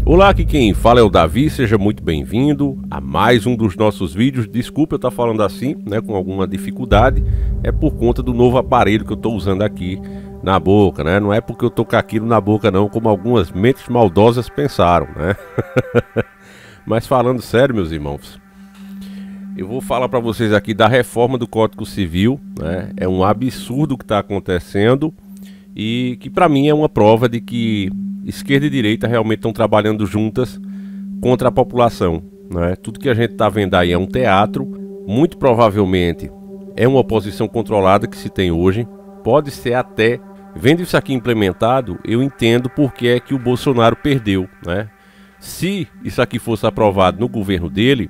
Olá, aqui quem fala é o Davi, seja muito bem-vindo a mais um dos nossos vídeos. Desculpa eu estar falando assim, né, com alguma dificuldade, é por conta do novo aparelho que eu estou usando aqui na boca, né? Não é porque eu tô com aquilo na boca não, como algumas mentes maldosas pensaram, né? Mas falando sério, meus irmãos, eu vou falar para vocês aqui da reforma do Código Civil, né? É um absurdo o que está acontecendo e que para mim é uma prova de que esquerda e direita realmente estão trabalhando juntas contra a população, né? Tudo que a gente está vendo aí é um teatro, muito provavelmente é uma oposição controlada que se tem hoje, pode ser até, vendo isso aqui implementado, eu entendo porque é que o Bolsonaro perdeu, né? Se isso aqui fosse aprovado no governo dele,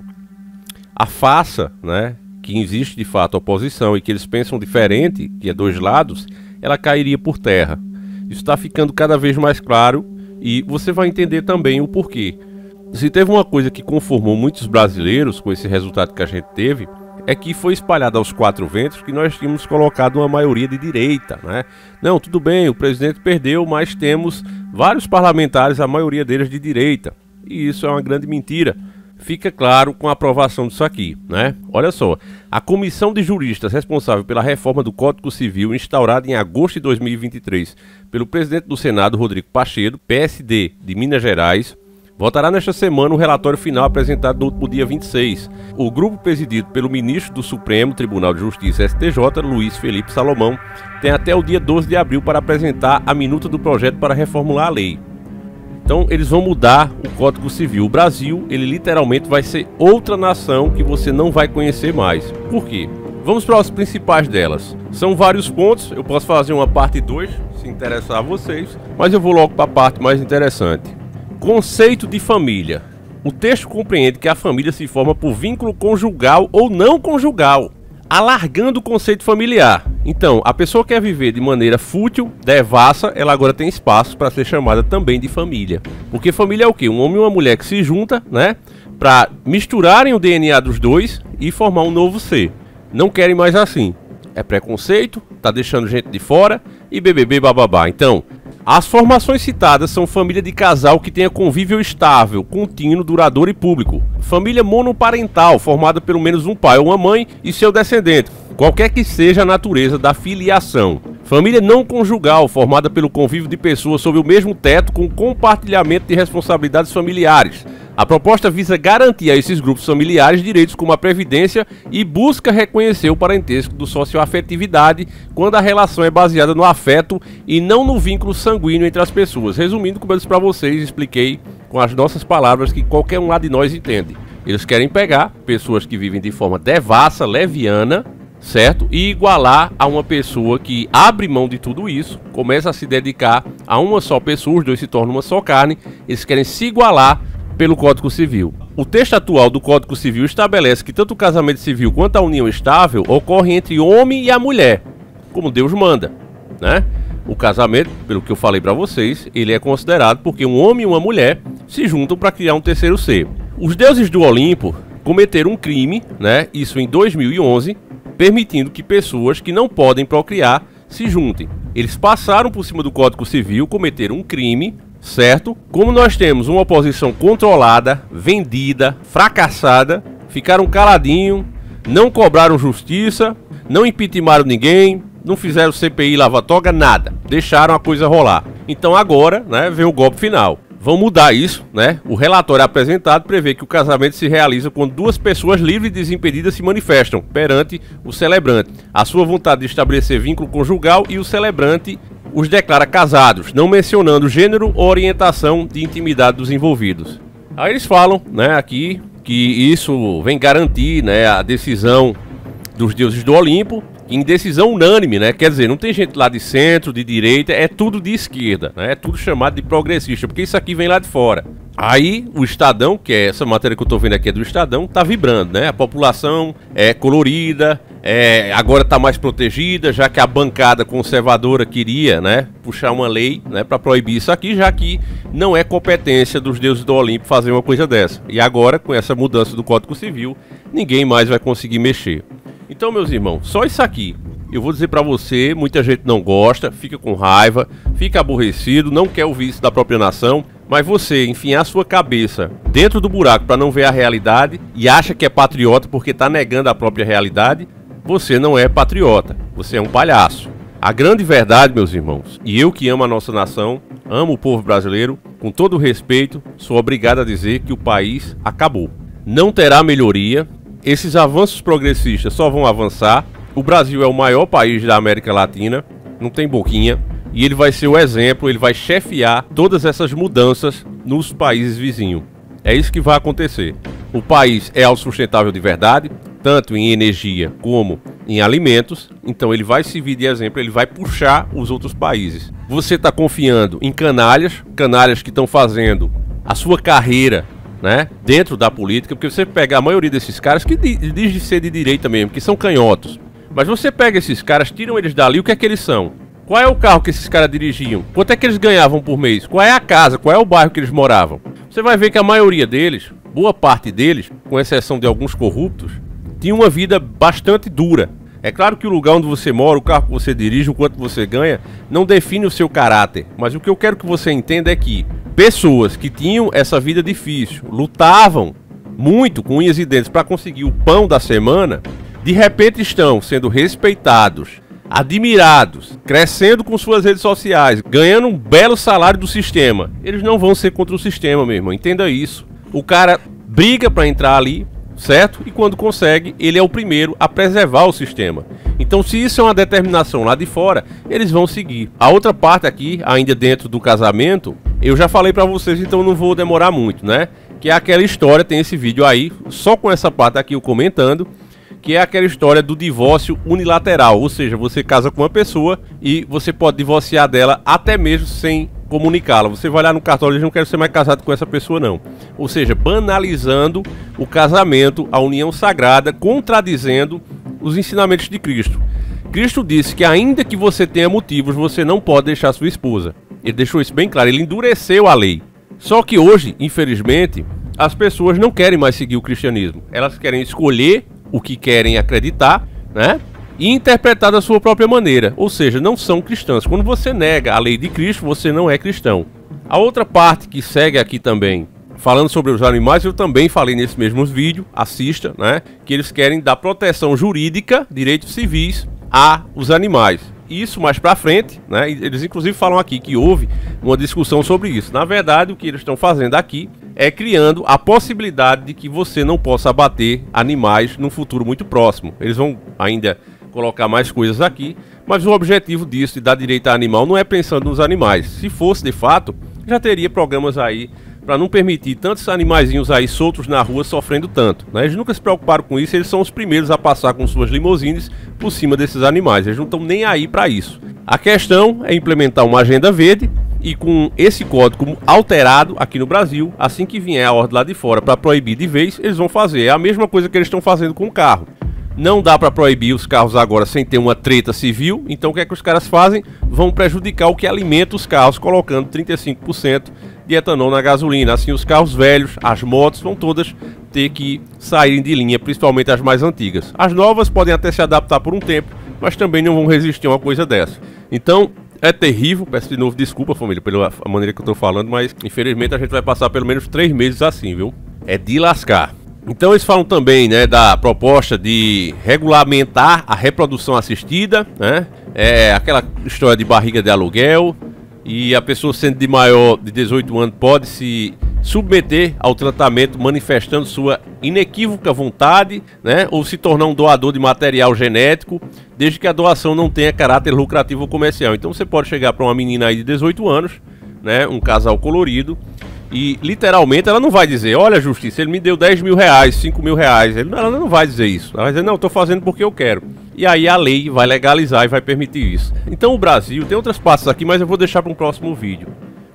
a farsa, né, que existe de fato oposição e que eles pensam diferente, que é dois lados, ela cairia por terra. Isso está ficando cada vez mais claro e você vai entender também o porquê. Se teve uma coisa que conformou muitos brasileiros com esse resultado que a gente teve, é que foi espalhado aos quatro ventos que nós tínhamos colocado uma maioria de direita, né? Não, tudo bem, o presidente perdeu, mas temos vários parlamentares, a maioria deles de direita. E isso é uma grande mentira. Fica claro com a aprovação disso aqui, né? Olha só, a comissão de juristas responsável pela reforma do Código Civil instaurada em agosto de 2023 pelo presidente do Senado, Rodrigo Pacheco, PSD de Minas Gerais, votará nesta semana o relatório final apresentado no último dia 26. O grupo presidido pelo ministro do Supremo Tribunal de Justiça STJ, Luiz Felipe Salomão, tem até o dia 12 de abril para apresentar a minuta do projeto para reformular a lei. Então eles vão mudar o Código Civil. O Brasil, ele literalmente vai ser outra nação que você não vai conhecer mais. Por quê? Vamos para as principais delas. São vários pontos, eu posso fazer uma parte 2, se interessar a vocês, mas eu vou logo para a parte mais interessante. Conceito de família. O texto compreende que a família se forma por vínculo conjugal ou não conjugal, alargando o conceito familiar. Então, a pessoa que quer viver de maneira fútil, devassa, ela agora tem espaço para ser chamada também de família. Porque família é o quê? Um homem e uma mulher que se juntam, né, para misturarem o DNA dos dois e formar um novo ser. Não querem mais assim. É preconceito, tá deixando gente de fora e BBB bababá. Então, as formações citadas são família de casal que tenha convívio estável, contínuo, duradouro e público. Família monoparental, formada pelo menos um pai ou uma mãe e seu descendente, qualquer que seja a natureza da filiação. Família não conjugal, formada pelo convívio de pessoas sob o mesmo teto com compartilhamento de responsabilidades familiares. A proposta visa garantir a esses grupos familiares direitos como a previdência e busca reconhecer o parentesco do socioafetividade quando a relação é baseada no afeto e não no vínculo sanguíneo entre as pessoas. Resumindo, como eu disse para vocês, expliquei com as nossas palavras que qualquer um lá de nós entende. Eles querem pegar pessoas que vivem de forma devassa, leviana, certo? E igualar a uma pessoa que abre mão de tudo isso, começa a se dedicar a uma só pessoa, os dois se tornam uma só carne, eles querem se igualar pelo Código Civil. O texto atual do Código Civil estabelece que tanto o casamento civil quanto a união estável ocorre entre o homem e a mulher, como Deus manda, né? O casamento, pelo que eu falei para vocês, ele é considerado porque um homem e uma mulher se juntam para criar um terceiro ser. Os deuses do Olimpo cometeram um crime, né? Isso em 2011, permitindo que pessoas que não podem procriar se juntem. Eles passaram por cima do Código Civil, cometeram um crime, certo? Como nós temos uma oposição controlada, vendida, fracassada, ficaram caladinho, não cobraram justiça, não impeachmentaram ninguém, não fizeram CPI lava-toga, nada. Deixaram a coisa rolar. Então agora, né, vem o golpe final. Vão mudar isso, né? O relatório apresentado prevê que o casamento se realiza quando duas pessoas livres e desimpedidas se manifestam perante o celebrante a sua vontade de estabelecer vínculo conjugal e o celebrante os declara casados, não mencionando gênero ou orientação de intimidade dos envolvidos. Aí eles falam, né, aqui que isso vem garantir, né, a decisão dos deuses do Olimpo, em decisão unânime, né? Quer dizer, não tem gente lá de centro, de direita, é tudo de esquerda, né? É tudo chamado de progressista, porque isso aqui vem lá de fora. Aí o Estadão, que é essa matéria que eu tô vendo aqui é do Estadão, tá vibrando, né? A população é colorida, agora tá mais protegida, já que a bancada conservadora queria, né, puxar uma lei, né, para proibir isso aqui, já que não é competência dos deuses do Olimpo fazer uma coisa dessa. E agora, com essa mudança do Código Civil, ninguém mais vai conseguir mexer. Então, meus irmãos, só isso aqui. Eu vou dizer pra você, muita gente não gosta, fica com raiva, fica aborrecido, não quer ouvir isso da própria nação. Mas você enfiar sua cabeça dentro do buraco para não ver a realidade e acha que é patriota porque está negando a própria realidade, você não é patriota, você é um palhaço. A grande verdade, meus irmãos, e eu que amo a nossa nação, amo o povo brasileiro, com todo o respeito, sou obrigado a dizer que o país acabou. Não terá melhoria, esses avanços progressistas só vão avançar. O Brasil é o maior país da América Latina, não tem boquinha, e ele vai ser o exemplo, ele vai chefiar todas essas mudanças nos países vizinhos. É isso que vai acontecer. O país é autossustentável de verdade, tanto em energia como em alimentos, então ele vai servir de exemplo, ele vai puxar os outros países. Você está confiando em canalhas que estão fazendo a sua carreira, né, dentro da política, porque você pega a maioria desses caras que diz de ser de direita mesmo, que são canhotos, mas você pega esses caras, tiram eles dali, o que é que eles são? Qual é o carro que esses caras dirigiam? Quanto é que eles ganhavam por mês? Qual é a casa? Qual é o bairro que eles moravam? Você vai ver que a maioria deles, boa parte deles, com exceção de alguns corruptos, tinha uma vida bastante dura. É claro que o lugar onde você mora, o carro que você dirige, o quanto você ganha, não define o seu caráter. Mas o que eu quero que você entenda é que pessoas que tinham essa vida difícil, lutavam muito com unhas e dentes para conseguir o pão da semana, de repente estão sendo respeitados, admirados, crescendo com suas redes sociais, ganhando um belo salário do sistema. Eles não vão ser contra o sistema, meu irmão, entenda isso. O cara briga para entrar ali, certo? E quando consegue, ele é o primeiro a preservar o sistema. Então, se isso é uma determinação lá de fora, eles vão seguir. A outra parte aqui, ainda dentro do casamento, eu já falei pra vocês, então não vou demorar muito, né? Que é aquela história, tem esse vídeo aí, só com essa parte aqui eu comentando, que é aquela história do divórcio unilateral, ou seja, você casa com uma pessoa e você pode divorciar dela até mesmo sem comunicá-la. Você vai lá no cartório e diz: não quero ser mais casado com essa pessoa não. Ou seja, banalizando o casamento, a união sagrada, contradizendo os ensinamentos de Cristo. Cristo disse que ainda que você tenha motivos, você não pode deixar sua esposa. Ele deixou isso bem claro, ele endureceu a lei. Só que hoje, infelizmente, as pessoas não querem mais seguir o cristianismo. Elas querem escolher o que querem acreditar, né? E interpretar da sua própria maneira, ou seja, não são cristãs. Quando você nega a lei de Cristo, você não é cristão. A outra parte que segue aqui também, falando sobre os animais, eu também falei nesse mesmo vídeo, assista, né? Que eles querem dar proteção jurídica, direitos civis aos animais. Isso mais pra frente, né? Eles inclusive falam aqui que houve uma discussão sobre isso. Na verdade, o que eles estão fazendo aqui é criando a possibilidade de que você não possa abater animais num futuro muito próximo. Eles vão ainda colocar mais coisas aqui, mas o objetivo disso, de dar direito a animal, não é pensando nos animais. Se fosse de fato, já teria programas aí para não permitir tantos animaizinhos aí soltos na rua sofrendo tanto, né? Eles nunca se preocuparam com isso, eles são os primeiros a passar com suas limousines por cima desses animais, eles não estão nem aí para isso. A questão é implementar uma agenda verde e com esse código alterado aqui no Brasil, assim que vier a ordem lá de fora para proibir de vez, eles vão fazer. É a mesma coisa que eles estão fazendo com o carro. Não dá para proibir os carros agora sem ter uma treta civil, então o que é que os caras fazem? Vão prejudicar o que alimenta os carros, colocando 35% de etanol na gasolina. Assim os carros velhos, as motos, vão todas ter que saírem de linha, principalmente as mais antigas. As novas podem até se adaptar por um tempo, mas também não vão resistir a uma coisa dessa. Então é terrível, peço de novo desculpa, família, pela maneira que eu tô falando, mas infelizmente a gente vai passar pelo menos 3 meses assim, viu? É de lascar. Então eles falam também, né, da proposta de regulamentar a reprodução assistida, né? É aquela história de barriga de aluguel, e a pessoa sendo de maior de 18 anos pode se submeter ao tratamento manifestando sua inequívoca vontade, né, ou se tornar um doador de material genético, desde que a doação não tenha caráter lucrativo ou comercial. Então você pode chegar para uma menina aí de 18 anos, né, um casal colorido, e literalmente ela não vai dizer: olha, justiça, ele me deu 10 mil reais, 5 mil reais. Ela não vai dizer isso. Ela vai dizer: não, estou fazendo porque eu quero. E aí a lei vai legalizar e vai permitir isso. Então o Brasil, tem outras partes aqui, mas eu vou deixar para um próximo vídeo.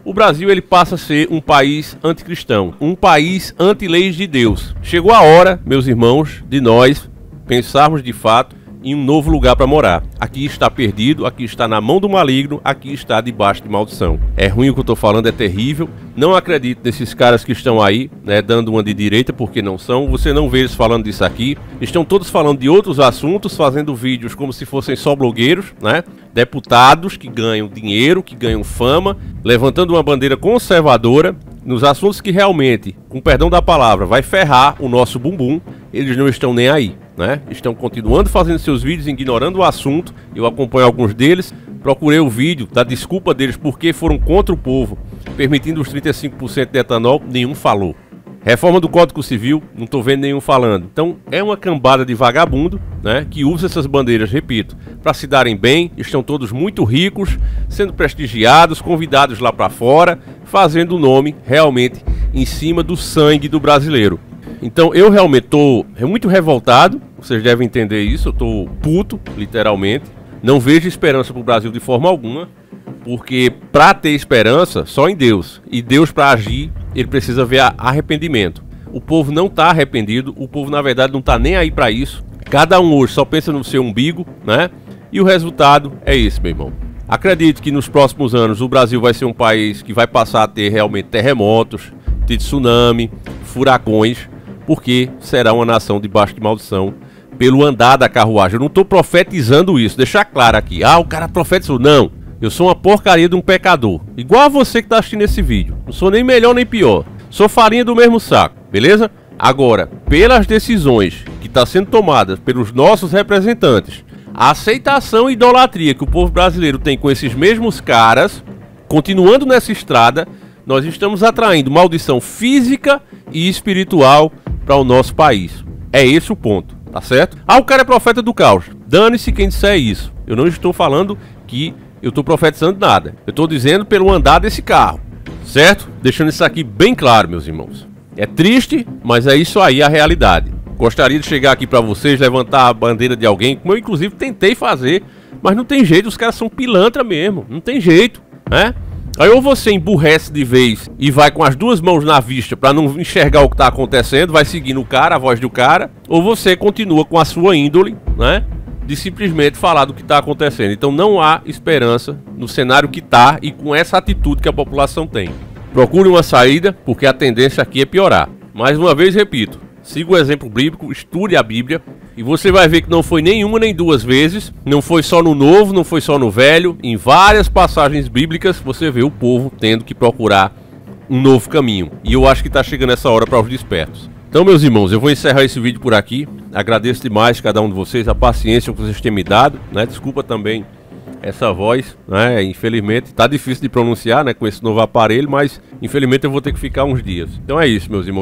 O Brasil, ele passa a ser um país anticristão, um país anti-leis de Deus. Chegou a hora, meus irmãos, de nós pensarmos de fato em um novo lugar para morar. Aqui está perdido, aqui está na mão do maligno, aqui está debaixo de maldição. É ruim o que eu estou falando, é terrível. Não acredito nesses caras que estão aí, né, dando uma de direita, porque não são. Você não vê eles falando disso aqui. Estão todos falando de outros assuntos, fazendo vídeos como se fossem só blogueiros, né? Deputados que ganham dinheiro, que ganham fama, levantando uma bandeira conservadora nos assuntos que realmente, com perdão da palavra, vai ferrar o nosso bumbum. Eles não estão nem aí, né? Estão continuando fazendo seus vídeos, ignorando o assunto. Eu acompanho alguns deles, procurei o vídeo da desculpa deles porque foram contra o povo, permitindo os 35% de etanol, nenhum falou. Reforma do Código Civil, não estou vendo nenhum falando. Então é uma cambada de vagabundo, né, que usa essas bandeiras, repito, para se darem bem. Estão todos muito ricos, sendo prestigiados, convidados lá para fora, fazendo o nome realmente em cima do sangue do brasileiro. Então eu realmente estou muito revoltado, vocês devem entender isso, eu estou puto, literalmente. Não vejo esperança para o Brasil de forma alguma, porque para ter esperança, só em Deus. E Deus, para agir, ele precisa ver arrependimento. O povo não está arrependido, o povo na verdade não está nem aí para isso. Cada um hoje só pensa no seu umbigo, né? E o resultado é esse, meu irmão. Acredito que nos próximos anos o Brasil vai ser um país que vai passar a ter realmente terremotos, ter tsunami, furacões, porque será uma nação debaixo de maldição pelo andar da carruagem. Eu não estou profetizando isso, deixar claro aqui. Ah, o cara profetizou. Não, eu sou uma porcaria de um pecador, igual a você que está assistindo esse vídeo. Não sou nem melhor nem pior, sou farinha do mesmo saco, beleza? Agora, pelas decisões que estão sendo tomadas pelos nossos representantes, a aceitação e idolatria que o povo brasileiro tem com esses mesmos caras, continuando nessa estrada, nós estamos atraindo maldição física e espiritual para o nosso país. É esse o ponto, tá certo? Ah, o cara é profeta do caos. Dane-se quem disser isso. Eu não estou falando que eu estou profetizando nada. Eu estou dizendo pelo andar desse carro, certo? Deixando isso aqui bem claro, meus irmãos. É triste, mas é isso aí a realidade. Gostaria de chegar aqui para vocês, levantar a bandeira de alguém, como eu inclusive tentei fazer, mas não tem jeito, os caras são pilantra mesmo, não tem jeito, né? Aí ou você emburrece de vez e vai com as duas mãos na vista para não enxergar o que está acontecendo, vai seguindo o cara, a voz do cara, ou você continua com a sua índole, né, de simplesmente falar do que está acontecendo. Então não há esperança no cenário que está e com essa atitude que a população tem. Procure uma saída, porque a tendência aqui é piorar. Mais uma vez repito, siga o exemplo bíblico, estude a Bíblia e você vai ver que não foi nenhuma nem duas vezes, não foi só no Novo, não foi só no Velho, em várias passagens bíblicas você vê o povo tendo que procurar um novo caminho. E eu acho que está chegando essa hora para os despertos. Então, meus irmãos, eu vou encerrar esse vídeo por aqui. Agradeço demais cada um de vocês, a paciência que vocês têm me dado, né? Desculpa também essa voz, né? Infelizmente, tá difícil de pronunciar, né? Com esse novo aparelho, mas infelizmente eu vou ter que ficar uns dias. Então é isso, meus irmãos.